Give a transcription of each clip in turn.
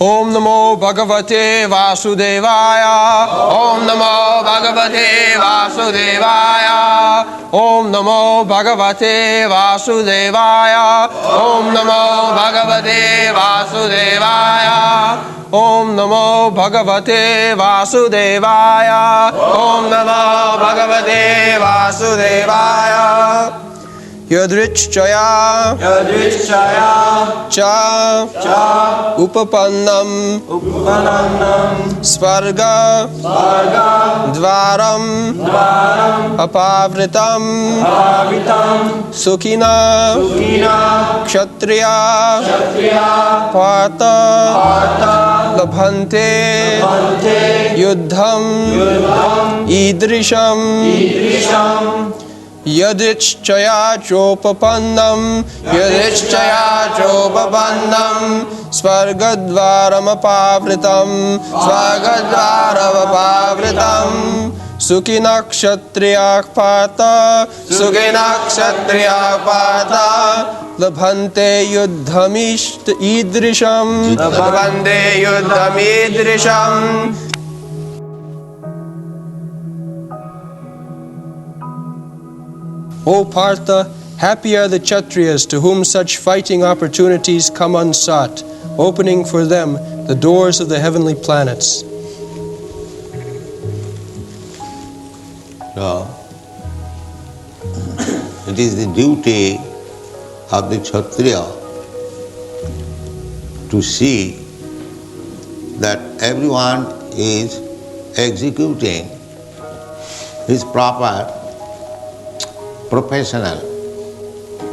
Om Namo Bhagavate Vasudevaya. Om Namo Bhagavate Vasudevaya. Om Namo Bhagavate Vasudevaya. Om Namo Bhagavate Vasudevaya. Om Namo Bhagavate Vasudevaya. Om Namo Bhagavate Vasudevaya. Yadrcchaya cha upapannam svarga-dvaram apavrtam sukhinah ksatriyah Partha labhante yuddham idrsam yadrcchaya copapannam svarga-dvaram apavrtam sukhinah ksatriyah Partha labhante yuddham idrsam. O Partha, happy are the ksatriyas to whom such fighting opportunities come unsought, opening for them the doors of the heavenly planets. So, it is the duty of the ksatriya to see that everyone is executing his proper professional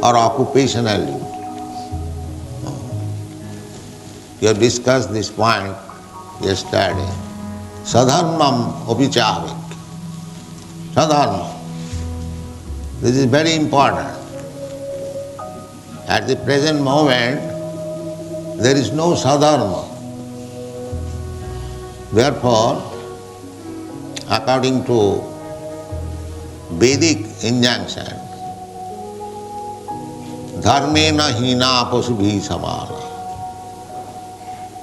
or occupational duty. We have discussed this point yesterday. Sadharmam opichavik. Sadharma. This is very important. At the present moment, there is no sadharma. Therefore, according to Vedic injunction, dharmena hina pasubhi samana.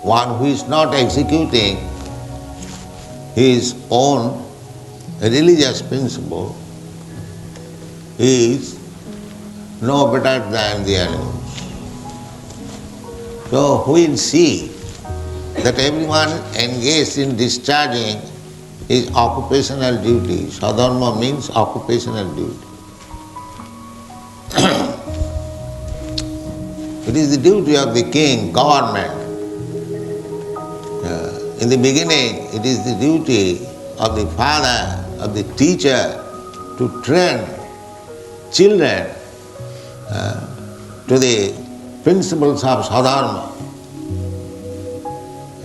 One who is not executing his own religious principle is no better than the animals. So we will see that everyone engaged in discharging his occupational duty. Sadharma means occupational duty. It is the duty of the king, government. In the beginning, it is the duty of the father, of the teacher, to train children to the principles of sadharma.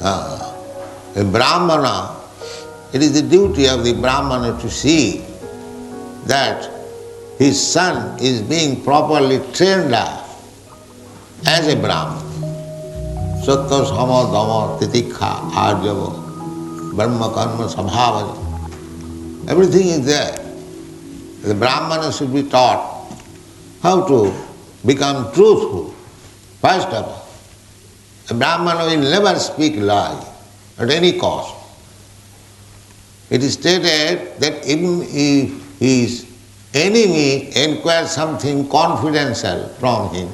A brahmana, it is the duty of the brahmana to see that his son is being properly trained up as a brahmana. Sattva, sama, dhamma, titikha, arjava, brahma, karma, sabhava. Everything is there. The brahmana should be taught how to become truthful. First of all, a brahmana will never speak lie at any cost. It is stated that even if his enemy inquires something confidential from him,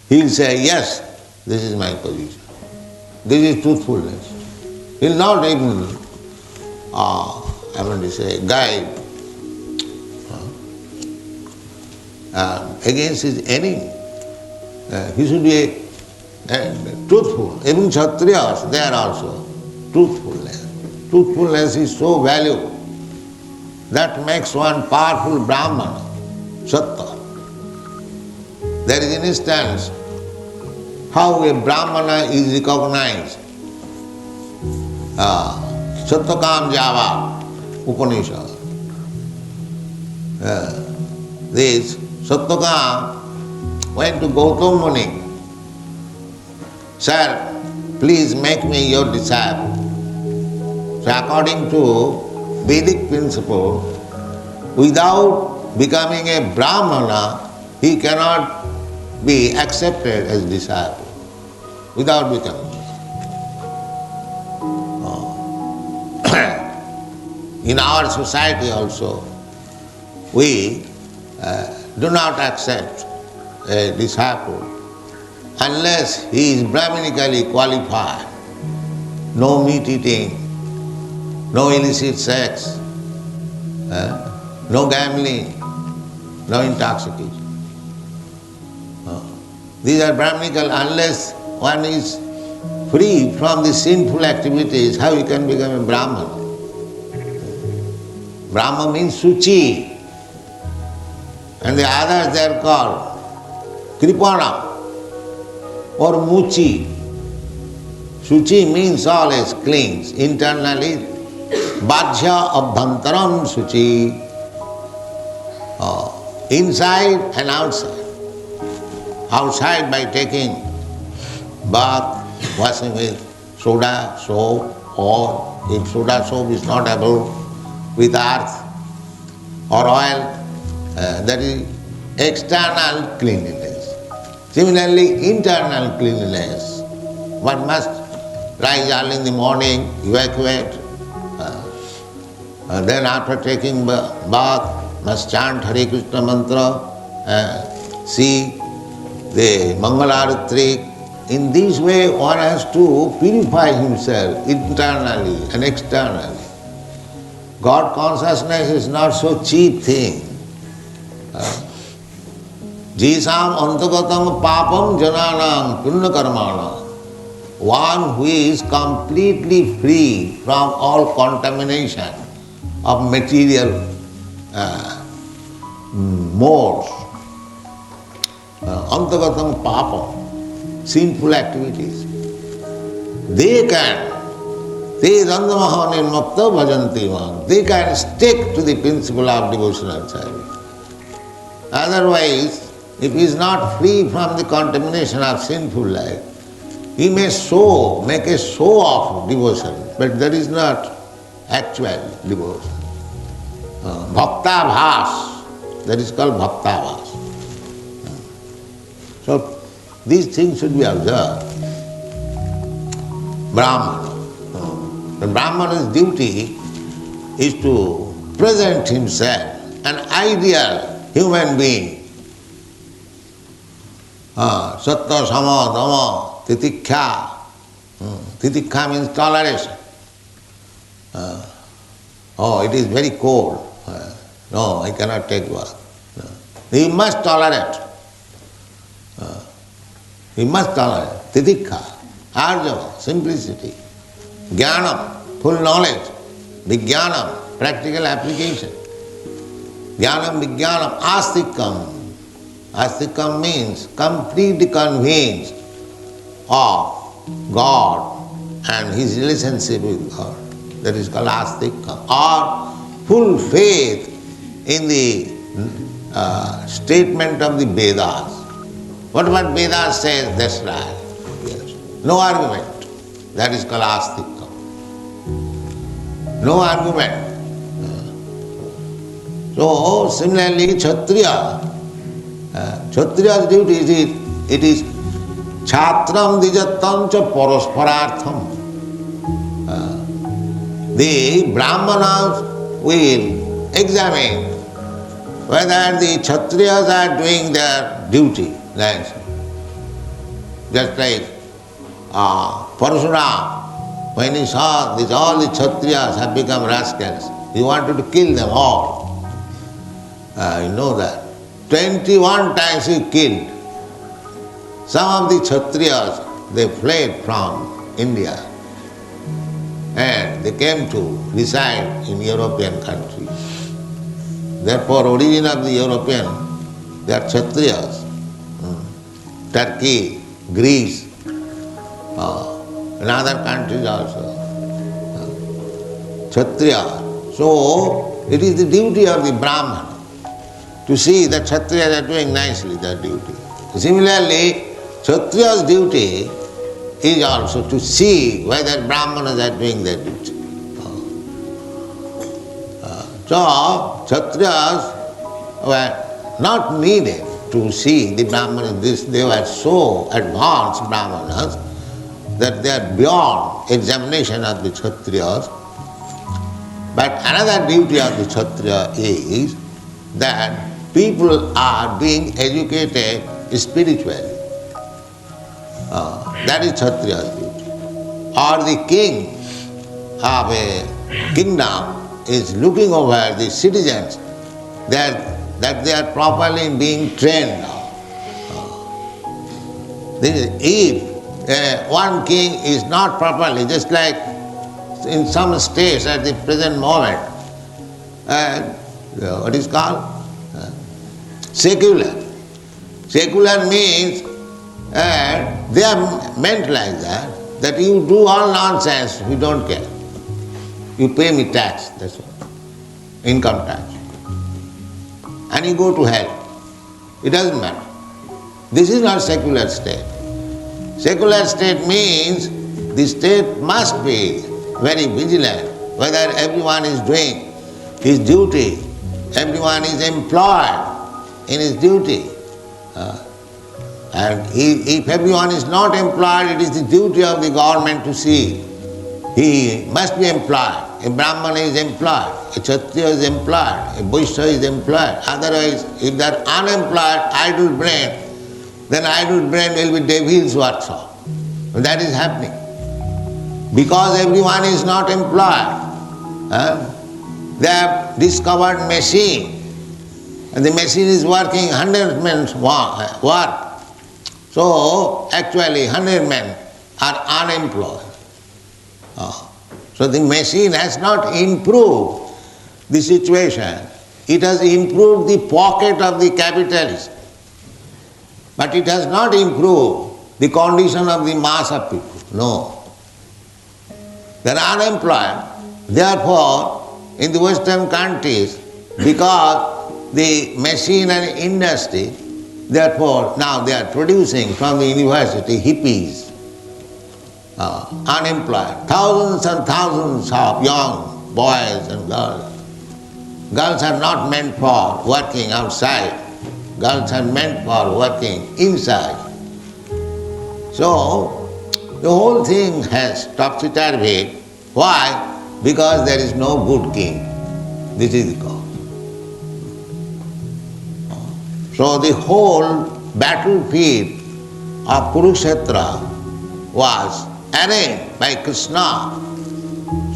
he will say, yes, this is my position. This is truthfulness. He will not even, guide against his enemy. He should be truthful. Even ksatriyas, they are also truthfulness. Truthfulness is so valuable. That makes one powerful brahmana, sattva. There is an instance how a brahmana is recognized. Sattakam Java Upanishad. This Sattakam went to Gautam Muni. Sir, please make me your disciple. So according to Vedic principle, without becoming a brahmana, he cannot be accepted as disciple. Without becoming. in our society also, we do not accept a disciple unless he is Brahmanically qualified. No meat eating, no illicit sex, no gambling, no intoxication. These are Brahmanical. Unless one is free from the sinful activities, how he can become a Brahman? Brahma means Suchi, and the others they are called Kripana or Muchi. Suchi means always cleans internally, Bhajya abhantaram Suchi, inside and outside. Outside by taking bath, washing with soda, soap, or if soda soap is not able, with earth or oil, that is external cleanliness. Similarly, internal cleanliness. One must rise early in the morning, evacuate, then after taking bath, must chant Hare Krishna mantra, see the Mangalaratri. In this way one has to purify himself internally and externally. God consciousness is not so cheap thing. Jisam antagatam papam jananam punya karmana. One who is completely free from all contamination of material modes. Antagatam papam, sinful activities. They can stick to the principle of devotional service. Otherwise, if he is not free from the contamination of sinful life, he may make a show of devotion, but that is not actual devotion. Bhakta bhas, that is called bhakta bhas. So these things should be observed. Brahmana. The Brahmana's duty is to present himself an ideal human being. Sattva, sama, dhamma, titikha. Titikha means toleration. It is very cold. No, I cannot take bath. No. He must tolerate. He must tolerate. Titikha, arjava, simplicity. Jnanam, full knowledge. Vijnanam, practical application. Jnanam, vijnanam, astikam. Astikam means completely convinced of God and his relationship with God. That is called astikam. Or full faith in the statement of the Vedas. Whatever Vedas says, that's right. Yes. No argument. That is called astikam. No argument. So, similarly, Kshatriya. Kshatriya's duty is Chhatram dijattam cha parasara-smrti. The Brahmanas will examine whether the Kshatriyas are doing their duty. Just like Parasara, when he saw this, all the Kshatriyas have become rascals, he wanted to kill them all. You know that. 21 times he killed. Some of the Kshatriyas, they fled from India and they came to reside in European countries. Therefore, origin of the European, they are Kshatriyas. Turkey, Greece, and other countries also. Kshatriya. So, it is the duty of the Brahman to see that Kshatriyas are doing nicely their duty. Similarly, Kshatriya's duty is also to see whether Brahmanas are doing their duty. So, Kshatriyas were not needed to see the Brahmanas. They were so advanced Brahmanas that they are beyond examination of the Kshatriyas. But another duty of the Kshatriya is that people are being educated spiritually. That is Kshatriya's duty. Or the king of a kingdom is looking over the citizens that they are properly being trained now. If one king is not properly, just like in some states at the present moment, what is called? Secular. Secular means they are meant like that you do all nonsense, we don't care. You pay me tax, that's all. Income tax. And you go to hell. It doesn't matter. This is not secular state. Secular state means the state must be very vigilant whether everyone is doing his duty, everyone is employed in his duty. And if everyone is not employed, it is the duty of the government to see. He must be employed. A Brahmana is employed, a Kshatriya is employed, a Vaishya is employed. Otherwise, if they are unemployed, idle brain, then idle brain will be devil's workshop. That is happening. Because everyone is not employed, they have discovered machine, and the machine is working 100 men's work. So actually 100 men are unemployed. So the machine has not improved the situation. It has improved the pocket of the capitalist. But it has not improved the condition of the mass of people. No. They are unemployed. Therefore, in the Western countries, because the machine and industry, therefore now they are producing from the university hippies, unemployed. Thousands and thousands of young boys and girls. Girls are not meant for working outside. Girls are meant for working inside. So, the whole thing has topsy-turvy. Why? Because there is no good king. This is the cause. So the whole battlefield of Kurukshetra was arranged by Krsna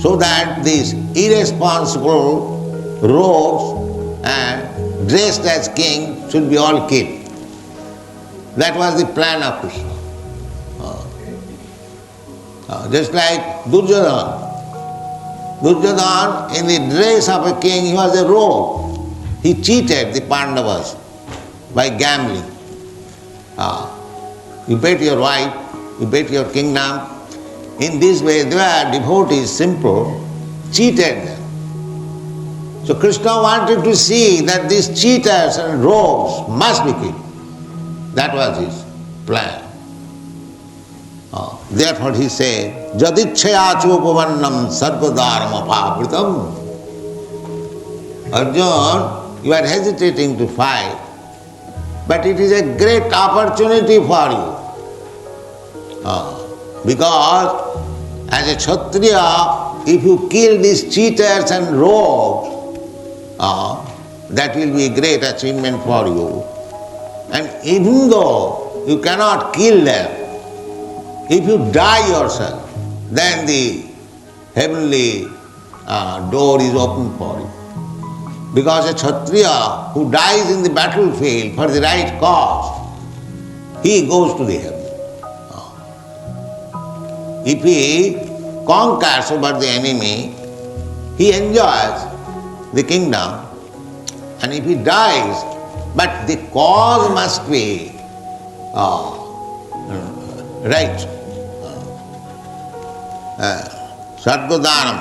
so that these irresponsible rogues dressed as king should be all killed. That was the plan of Krishna. Just like Duryodhana. Duryodhana, in the dress of a king, he was a rogue. He cheated the Pandavas by gambling. You bet your wife, you bet your kingdom. In this way, they were devotees, simple, cheated them. So Krishna wanted to see that these cheaters and rogues must be killed. That was his plan. Therefore he said, yadrcchaya upapannam svarga-dvaram apavrtam. Arjuna, you are hesitating to fight, but it is a great opportunity for you. Because as a Kshatriya, if you kill these cheaters and rogues, that will be a great achievement for you. And even though you cannot kill them, if you die yourself, then the heavenly door is open for you. Because a Kshatriya who dies in the battlefield for the right cause, he goes to the heaven. If he conquers over the enemy, he enjoys the kingdom. And if he dies, but the cause must be right. Svarga-dvaram,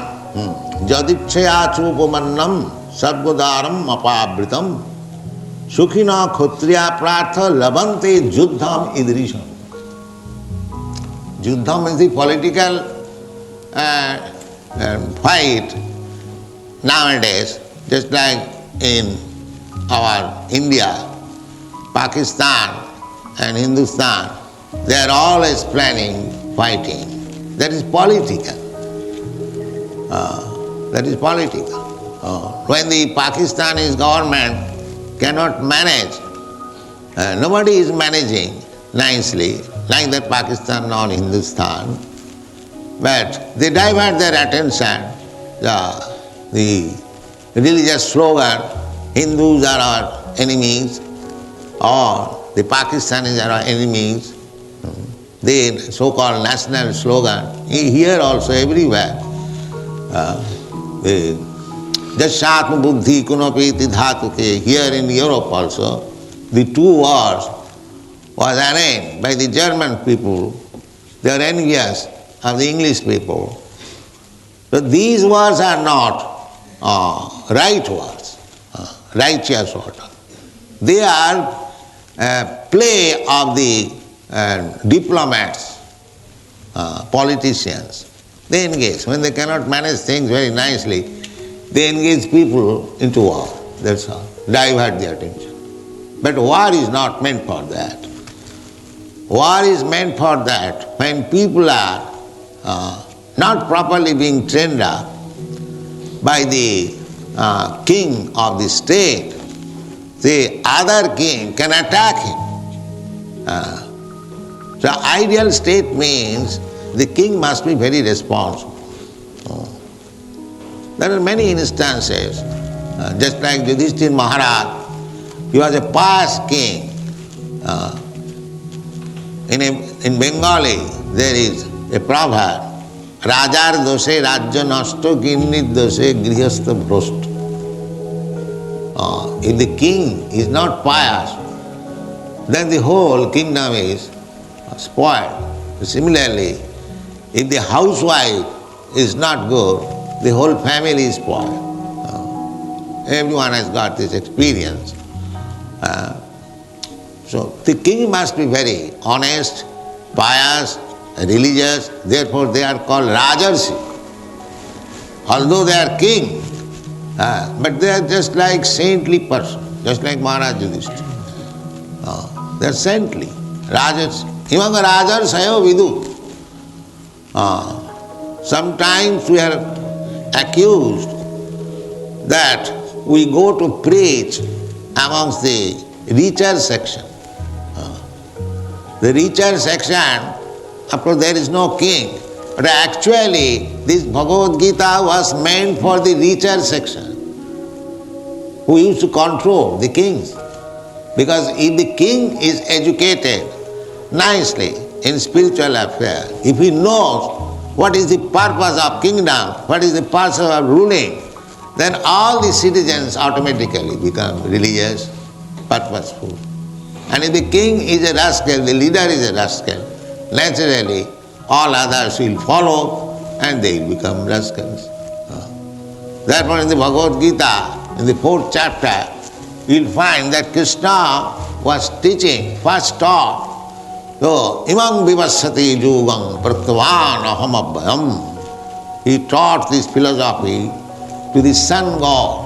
yadrcchaya upapannam, svarga-dvaram apavrtam, sukhinah ksatriyah Partha labhante yuddham idrsam. Yuddham is the political fight nowadays, just like in our India, Pakistan and Hindustan, they are always planning fighting. That is political. That is political. When the Pakistani government cannot manage, nobody is managing nicely, like that Pakistan or Hindustan, but they divert their attention, the religious slogan, Hindus are our enemies, or the Pakistanis are our enemies, the so-called national slogan, here also everywhere. Jashatma buddhi kunapeti dhatuke, here in Europe also, the two words was arranged by the German people. They are envious of the English people. But these words are not right words, righteous words. They are play of the diplomats, politicians. They engage. When they cannot manage things very nicely, they engage people into war. That's all. Divert the attention. But war is not meant for that. War is meant for that when people are not properly being trained up by the king of the state, the other king can attack him. So ideal state means the king must be very responsible. There are many instances, just like Yudhishthira Maharaj, he was a pious king. In Bengali there is a proverb, Rajar doshe rajya nasto ginnit doshe grihastha bhrashta. If the king is not pious, then the whole kingdom is spoiled. Similarly, if the housewife is not good, the whole family is spoiled. Everyone has got this experience. So the king must be very honest, pious, religious, therefore they are called rajarsi. Although they are king, but they are just like saintly person, just like Maharaj Yudhishthira. They are saintly, rajarsi. Imanga rajarsayo vidu. Sometimes we are accused that we go to preach amongst the richer section. The richer section, of course there is no king, but actually this Bhagavad Gita was meant for the richer section who used to control the kings. Because if the king is educated nicely in spiritual affairs, if he knows what is the purpose of kingdom, what is the purpose of ruling, then all the citizens automatically become religious, purposeful. And if the king is a rascal, the leader is a rascal, naturally all others will follow and they will become rascals. Therefore in the Bhagavad Gita, in the 4th chapter, you will find that Krsna was teaching, first taught, so imam vivassati yugam prthavan aham abhayam. He taught this philosophy to the sun god.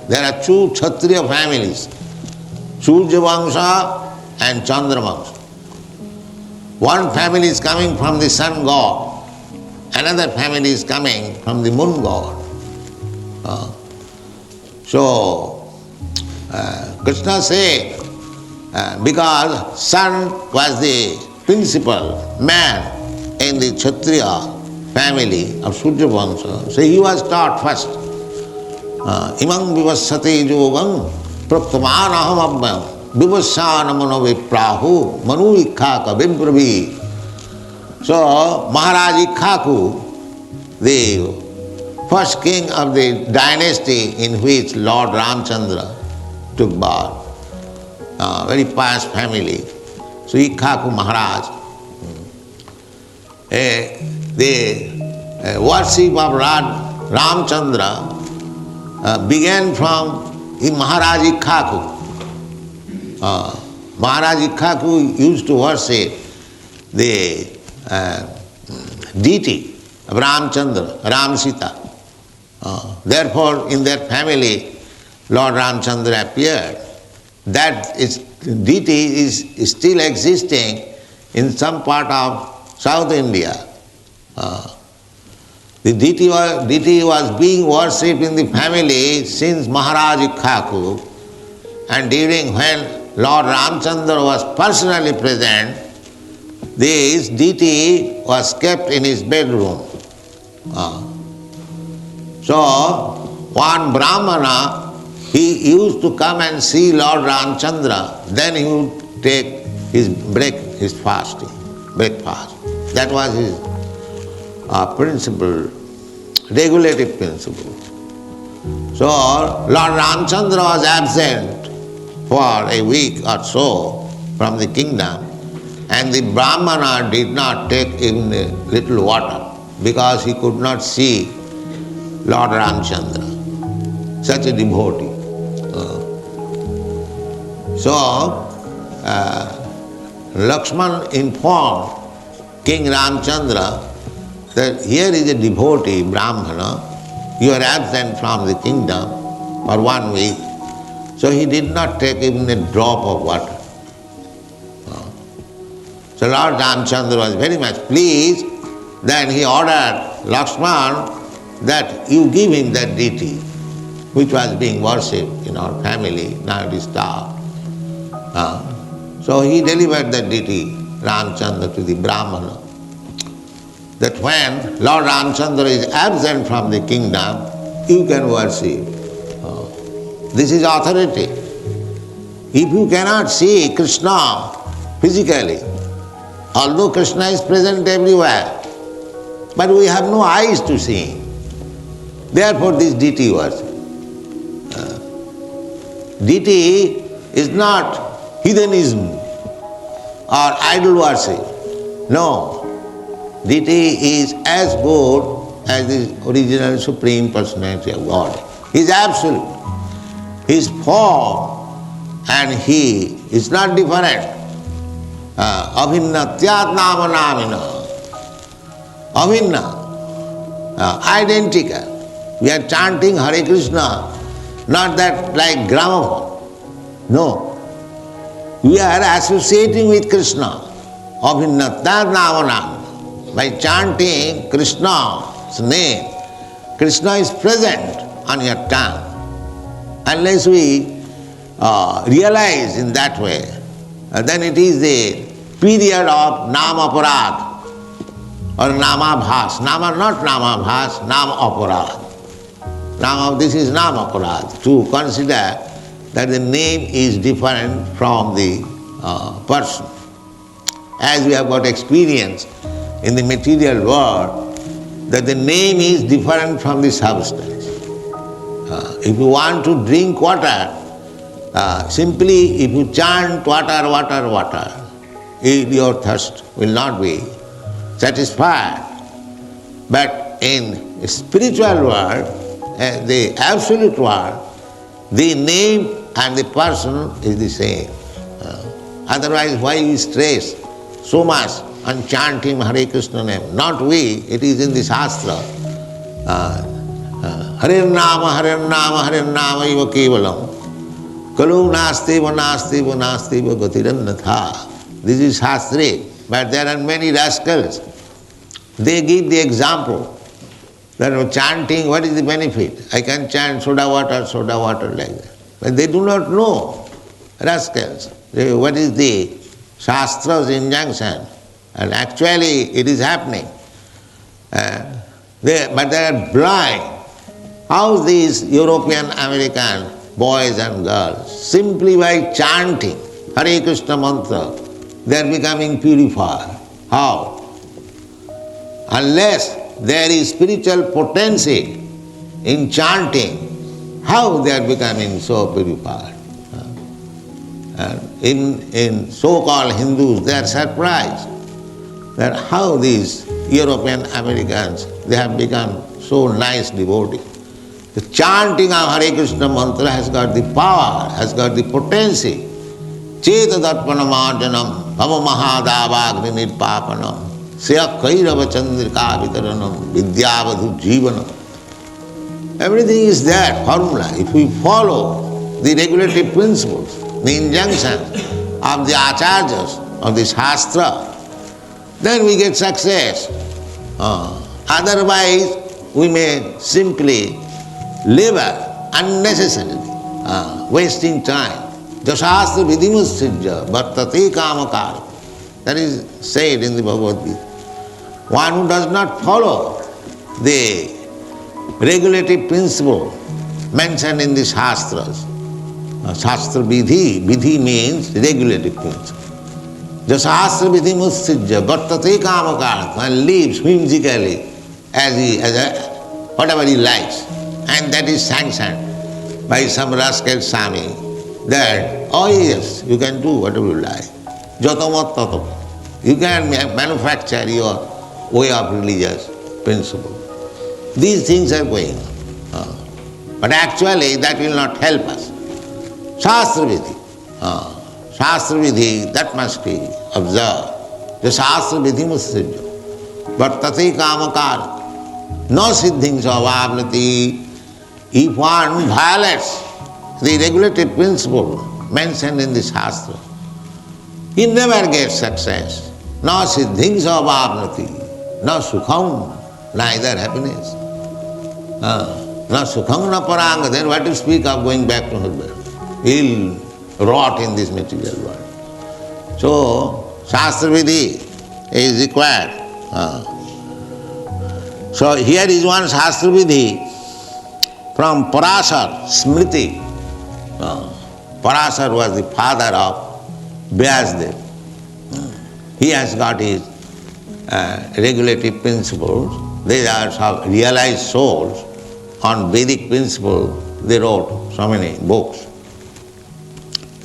There are two ksatriya families, Surya Vangsha and Chandra Vangsha. One family is coming from the sun god, another family is coming from the moon god. So Krsna said, because sun was the principal man in the Kshatriya family of Surya Vangsha, so he was taught first. Imam vivassati yogam praptaman aham abhyam vivassana mano viprahu manu ikkhaka vimpravi. So Maharaj Ikhaku, the first king of the dynasty in which Lord Ramchandra took birth, very pious family. So Ikhaku Maharaj, the worship of Ramchandra began from Maharaj Ikhaku. Maharaj Ikhaku used to worship the deity of Ramchandra, Ram Sita. Therefore, in their family, Lord Ramchandra appeared. That deity is still existing in some part of South India. The deity was being worshipped in the family since Maharaj Ikhaku, and during when Lord Ramchandra was personally present, this deity was kept in his bedroom. So, one Brahmana, he used to come and see Lord Ramchandra, then he would take his fasting, breakfast. That was his principle, regulative principle. So, Lord Ramchandra was absent for a week or so from the kingdom, and the Brahmana did not take even a little water because he could not see Lord Ramchandra, such a devotee. So, Lakshman informed King Ramchandra that here is a devotee, Brahmana, you are absent from the kingdom for 1 week. So he did not take even a drop of water. So Lord Ramchandra was very much pleased. Then he ordered Lakshman that you give him that deity which was being worshipped in our family, now it is stopped. So he delivered that deity, Ramchandra, to the Brahmana, that when Lord Ramchandra is absent from the kingdom, you can worship. This is authority. If you cannot see Krsna physically, although Krsna is present everywhere, but we have no eyes to see him. Therefore this deity worship. Deity is not heathenism or idol worship. No. Deity is as good as the original Supreme Personality of God. He is absolute. His form and he is not different. Abhinnatyat nama namina. Abhinna. Identical. We are chanting Hare Krishna, not that like gramophone. No. We are associating with Krishna. Abhinnatyat nama namina. By chanting Krishna's name, Krishna is present on your tongue. Unless we realize in that way, then it is the period of nama aparad or nama bhas. Nama, not nama bhas, nama aparad. Nama, this is nama aparad. To consider that the name is different from the person. As we have got experience in the material world, that the name is different from the substance. If you want to drink water, simply if you chant water, water, water, your thirst will not be satisfied. But in the spiritual world, the absolute world, the name and the person is the same. Otherwise, why we stress so much on chanting Hare Krishna name? Not we, it is in the Shastra. Hare Nama, Hare Nama, Hare Nama iva kevalam. Kalu nasteva, nasteva, nasteva gatirannatha. This is Shastri, but there are many rascals. They give the example that chanting, what is the benefit? I can chant soda water like that. But they do not know, rascals, what is the Shastra's injunction. And actually it is happening. But they are blind. How these European American boys and girls, simply by chanting Hare Krishna mantra, they are becoming purified. How? Unless there is spiritual potency in chanting, how they are becoming so purified? And in so-called Hindus, they are surprised that how these European Americans, they have become so nice devotees. The chanting of Hare Krishna mantra has got the power, has got the potency. Cheta darpanamarjanam, bhava mahadavagni nirpapanam, seya kairava chandrika vitaranam, vidyavadhu jivanam. Everything is there, formula. If we follow the regulative principles, the injunctions of the acharyas, of the Shastra, then we get success. Otherwise, we may simply labor unnecessarily, wasting time. Jasastra vidhimusthijya vartate kamakar. That is said in the Bhagavad Gita. One who does not follow the regulative principle mentioned in the Shastras. Shastra vidhi, vidhi means regulative principle. Jasastra vidhimusthijya vartate kamakar. One lives whimsically whatever he likes. And that is sanctioned by some rascal Swami that, oh yes, you can do whatever you like. Jatamat tatam. You can manufacture your way of religious principle. These things are going on. But actually that will not help us. Shastra vidhi. Shastra vidhi, that must be observed. The Shastra vidhi musthijya. Vartate kamakar. No siddhing apavrtam. If one violates the regulative principle mentioned in the Shastra, he never gets success. No siddhing apavrtam. No sukham, neither happiness. No sukham na paranga. Then what to speak of going back to husband? He'll rot in this material world. So, Shastra vidhi is required. So here is one Shastra vidhi from Parasara-smrti. Parasara was the father of Vyasadeva. He has got his regulative principles. They are some realized souls. On Vedic principles, they wrote so many books.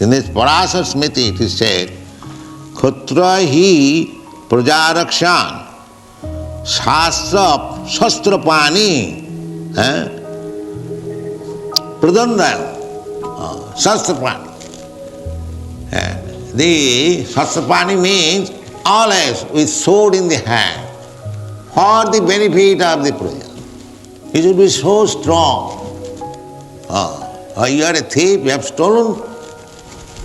In this Parasara-smrti it is said, ksatriyah prajarakshan shastrapani pradandam shastrapani. The shastrapani means always with sword in the hand for the benefit of the praja. He should be so strong. You are a thief, you have stolen,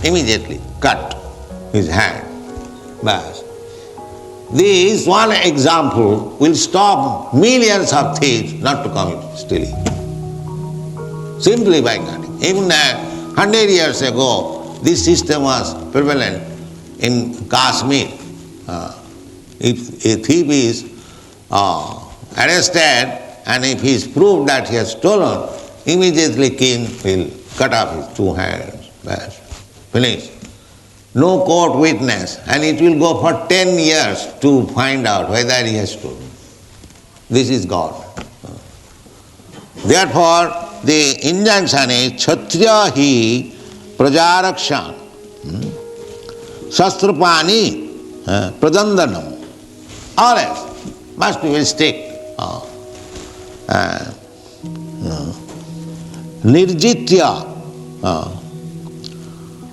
immediately cut his hand. Bas. This one example will stop millions of thieves not to commit stealing. Simply by cutting. Even 100 years ago, this system was prevalent in Kashmir. If a thief is arrested and if he is proved that he has stolen, immediately king will cut off his two hands. Bas. Finish. No court witness, and it will go for 10 years to find out whether he has stolen. This is God. Therefore, the injunction is ksatriya prajarakshan shastrapani pradandanam. Always must be very strict. Nirjitya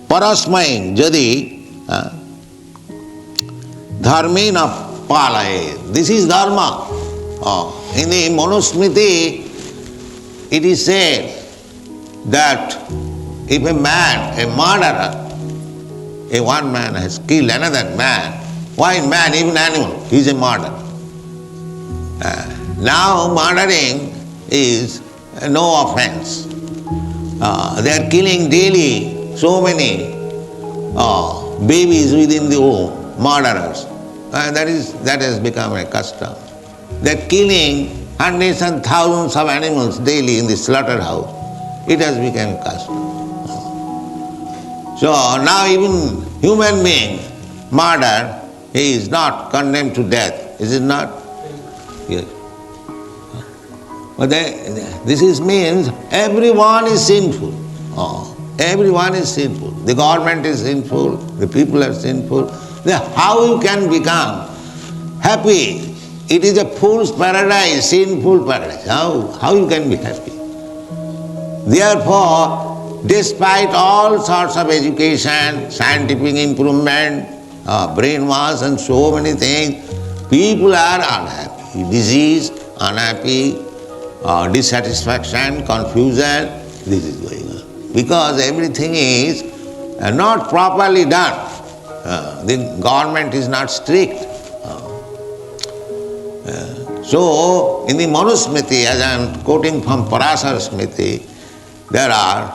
parasmai jadi dharmena palaye. This is dharma. In the Manusmriti, it is said that if a man, a murderer, if one man has killed another man, why man, even animal, he is a murderer. Now murdering is no offense. They are killing daily so many babies within the womb, murderers. That has become a custom. They are killing hundreds and thousands of animals daily in the slaughterhouse. It has become a custom. So now even human being, murder, he is not condemned to death, is it not? Yes. But this means everyone is sinful. Everyone is sinful. The government is sinful, the people are sinful. Then how you can become happy? It is a fool's paradise, sinful paradise. How you can be happy? Therefore, despite all sorts of education, scientific improvement, brainwash and so many things, people are unhappy. Disease, unhappy, dissatisfaction, confusion, this is going on. Because everything is not properly done. The government is not strict. So, in the Manusmriti, as I am quoting from Parasara-smrti, there are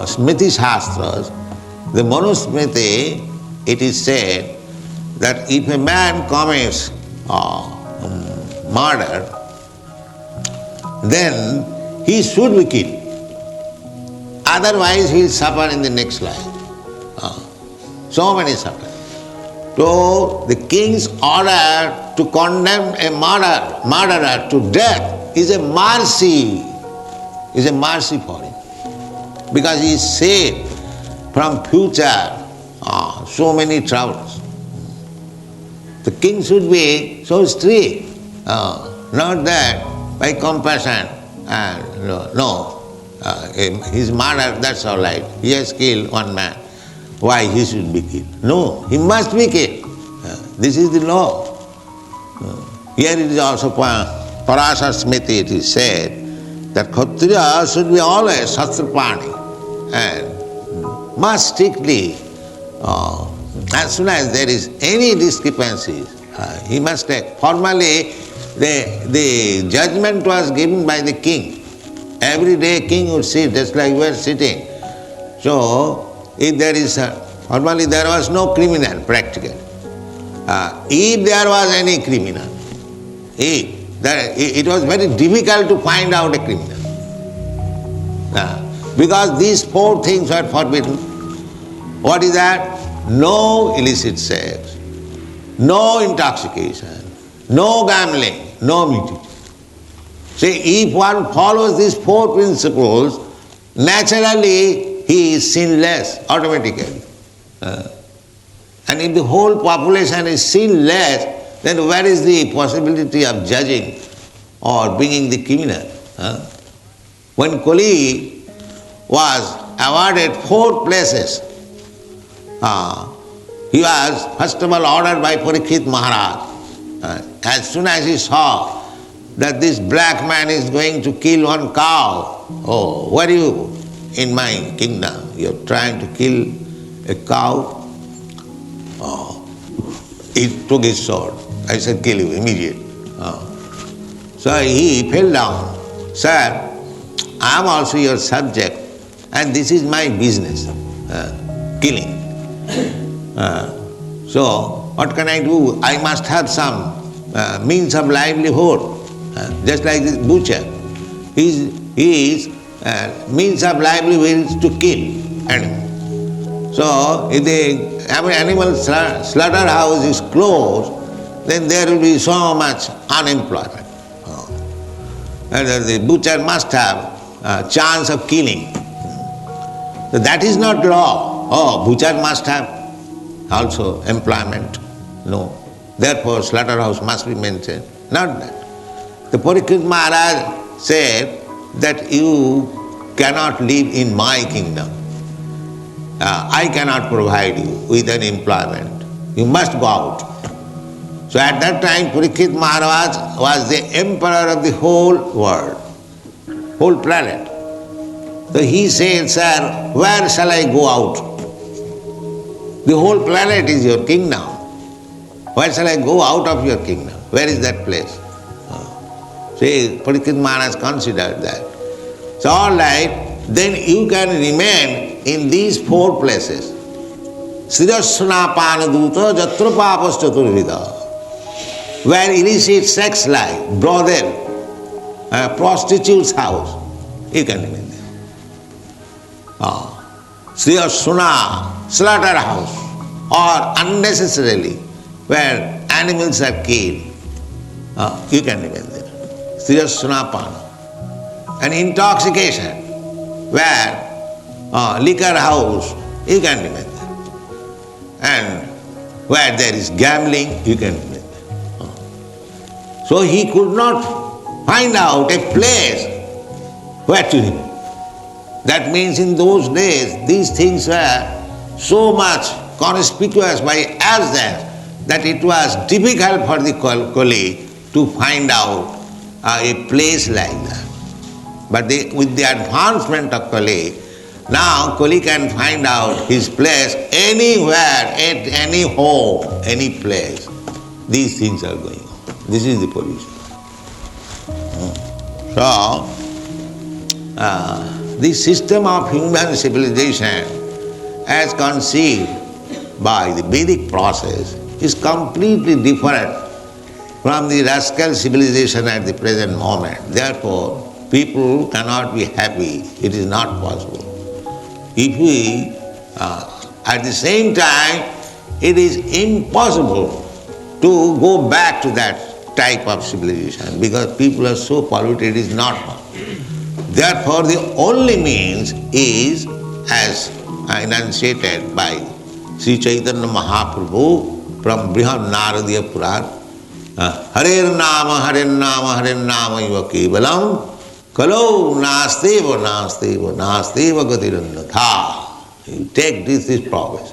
Smriti Shastras. The Manusmriti, it is said that if a man commits murder, then he should be killed. Otherwise, he will suffer in the next life. So many suffer. So, the king's order to condemn a murderer to death is a mercy for him. Because he is saved from future so many troubles. The king should be so strict, not that by compassion, his murder, that's all right. He has killed one man. Why he should be killed? No, he must be killed. This is the law. Here it is also Parasara-smrti, it is said that ksatriya should be always shastrapani and must strictly, as soon as there is any discrepancy, he must take. Formally, the judgment was given by the king. Every day king would sit just like we are sitting. So, if there is normally there was no criminal practically. If there was any criminal, it was very difficult to find out a criminal. Because these four things were forbidden. What is that? No illicit sex, no intoxication, no gambling, no nudity. See, if one follows these four principles, naturally he is sinless automatically. And if the whole population is sinless, then where is the possibility of judging or bringing the criminal? When Kali was awarded 4 places, he was first of all ordered by Parikshit Maharaj. As soon as he saw that this black man is going to kill one cow, oh, where are you? In my kingdom, you are trying to kill a cow. Oh, he took his sword. I said, kill you immediately. So he fell down. Sir, I am also your subject and this is my business, killing. So what can I do? I must have some means of livelihood. Just like this butcher. His means of livelihood is to kill animals. So if the animal slaughterhouse is closed, then there will be so much unemployment. And the butcher must have a chance of killing. So that is not law. Oh, butcher must have also employment. No. Therefore slaughterhouse must be maintained. Not that. The Parikshit Maharaj said that you cannot live in my kingdom. I cannot provide you with an employment. You must go out. So at that time Parikshit Maharaj was the emperor of the whole world, whole planet. So he said, sir, where shall I go out? The whole planet is your kingdom. Where shall I go out of your kingdom? Where is that place? See, Parikshit Maharaj considered that. So all right, then you can remain in these 4 places. Srila-Prabhupada jatra papas chaturvida. Where illicit sex life, brothel, prostitute's house, you can remain there. Srila slaughterhouse, or unnecessarily where animals are killed, you can remain there. Srila-Prabhupada. And intoxication, where liquor house, you can remain there. And where there is gambling, you can remain there. So he could not find out a place where to remain. That means in those days, these things were so much conspicuous by others that it was difficult for the Kali to find out a place like that. But with the advancement of Kali, now Kali can find out his place anywhere, at any home, any place. These things are going on. This is the position. So, the system of human civilization as conceived by the Vedic process is completely different from the rascal civilization at the present moment. Therefore, people cannot be happy. It is not possible. If we, at the same time, it is impossible to go back to that type of civilization because people are so polluted, it is not possible. Therefore, the only means is, as enunciated by Sri Chaitanya Mahaprabhu from Brihad Naradiya Puran, Harer Nama Iva Kevalam Kalo Nasteva Gatirannatha. You take this progress.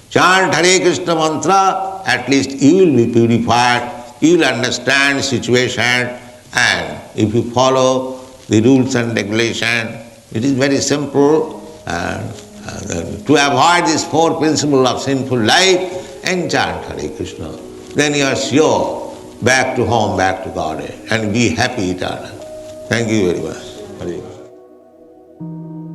Chant Hare Krishna mantra, at least you will be purified, you will understand situation, and if you follow the rules and regulations, it is very simple. To avoid this four principles of sinful life, and chant Hare Krishna. Then you are sure back to home, back to God, and be happy eternal. Thank you very much. Hare Krishna.